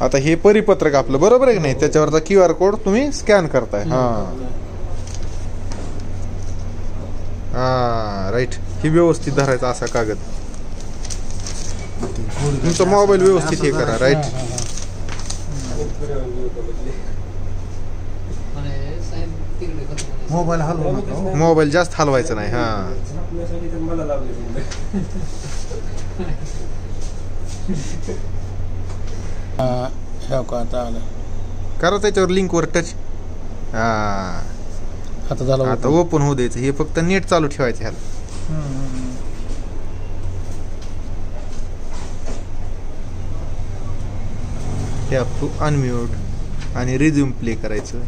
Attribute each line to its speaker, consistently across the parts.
Speaker 1: आता हे परिपत्रक आपलं बरोबर आहे की नाही, त्याच्यावरचा QR कोड तुम्ही स्कॅन करताय. हा राईट. ही व्यवस्थित धरायचा असा कागद, तुमचा मोबाईल व्यवस्थित हे करा. राईट. मोबाईल जास्त हलवायचा नाही. हा करा त्याच्यावर लिंकवर टच. हा
Speaker 2: आता झालं.
Speaker 1: आता ओपन होऊ द्यायचं. हे फक्त नेट चालू ठेवायचं ह्याला. टॅप टू अनम्यूट आणि रिझ्यूम प्ले करायचं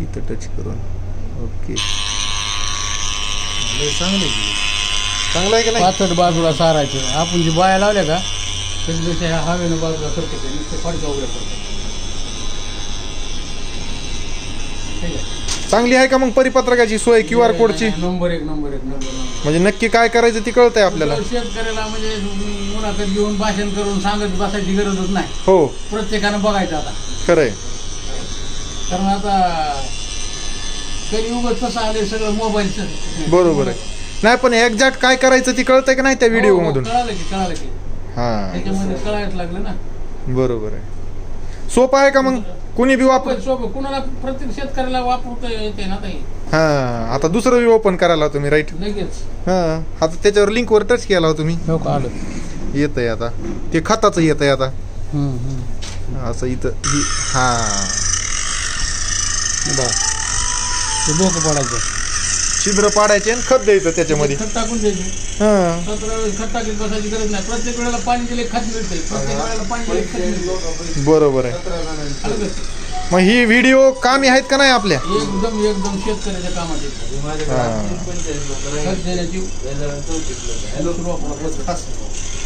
Speaker 1: इथं टच करून. ओके चांगलं आहे का नाही.
Speaker 2: पाचट बाजूला सारायचं. आपण जी बाया लावल्या का त्याच्यापेक्षा ह्या हवेनं बाजूला करते का नुसतं फडक्या उघड्या करते.
Speaker 1: चांगली आहे का मग परिपत्रकाची सोय QR कोडची?
Speaker 2: नंबर एक.
Speaker 1: म्हणजे नक्की काय करायचं ती कळतंय आपल्याला.
Speaker 2: शेतकऱ्याला म्हणजे मुलाखत घेऊन भाषण करून सांगत बसायची गरजच नाही.
Speaker 1: हो
Speaker 2: प्रत्येकानं बघायचं आता.
Speaker 1: खरंय.
Speaker 2: कारण आता कधी उगत कसं आले सगळं मोबाईलचं.
Speaker 1: बरोबर आहे. नाही पण एक्झॅक्ट काय करायचं ती कळतंय का नाही त्या व्हिडिओ मधून?
Speaker 2: कळालं की
Speaker 1: हा
Speaker 2: त्याच्यामध्ये कळायला लागलं ना.
Speaker 1: बरोबर आहे. सोपं आहे का मग? कुणी बी वापर,
Speaker 2: सोपं कुणाला प्रत्येक शेतकऱ्याला वापरता येते ना ताई.
Speaker 1: हा आता दुसरं बी ओपन करायला तुम्ही. राईट.
Speaker 2: लगेच
Speaker 1: हा आता त्याच्यावर लिंकवर टच केला तुम्ही. येत आहे आता ते खताचं येत आहे आता. असं इथं हा
Speaker 2: बोक पडायचं,
Speaker 1: छिद्र पाडायचे आणि खत द्यायचं त्याच्यामध्ये.
Speaker 2: खत टाकून द्यायचं. खत टाकीत बसायची गरज नाही. प्रत्येक वेळेला पाणी दिले खत मिळते. प्रत्येक वेळेला पाणी दिले खत मिळते.
Speaker 1: बरोबर आहे. मग ही व्हिडिओ कामी आहेत का नाही आपल्या?
Speaker 2: एकदम शेतकऱ्याच्या कामात खत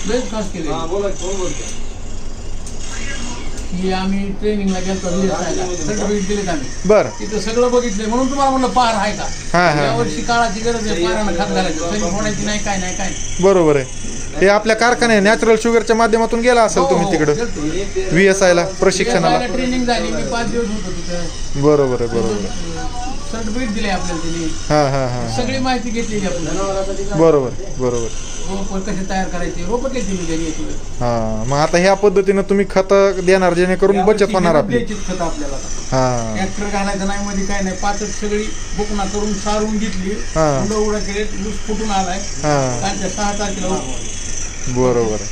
Speaker 2: देण्याची खास केली. ही आम्ही ट्रेनिंगला गेलो सर्टिफिकेट दिलेत आम्ही.
Speaker 1: बरं.
Speaker 2: तिथं सगळं बघितलंय म्हणून तुम्हाला म्हणलं पार आहे का. यावर्षी काळाची गरज आहे. पारानं खत घालायचं. होण्याची नाही काय नाही. बरोबर आहे.
Speaker 1: हे आपल्या कारखान्यात नॅचरल शुगरच्या माध्यमातून गेला असेल तुम्ही तिकडं VSI ला प्रशिक्षणाला.
Speaker 2: ट्रेनिंग झाली. मी 5 दिवस होतो तिथं.
Speaker 1: बरोबर आहे.
Speaker 2: सर्टिफिकेट दिले आपल्याला तिने.
Speaker 1: हा
Speaker 2: सगळी माहिती घेतलेली आपल्याला.
Speaker 1: बरोबर.
Speaker 2: रोप कसे तयार करायचे. रोप घेतली मी घरी.
Speaker 1: हा मग आता ह्या पद्धतीनं तुम्ही खत देणार जेणेकरून बचत होणार आपली.
Speaker 2: खत आपल्याला
Speaker 1: हा
Speaker 2: ट्रॅक्टर घालायचं नाही मध्ये काय नाही. पाचच सगळी बुकना करून सारून घेतली. उडा केले. ऊस फुटून आलाय. 6 तारखेला.
Speaker 1: बरोबर आहे.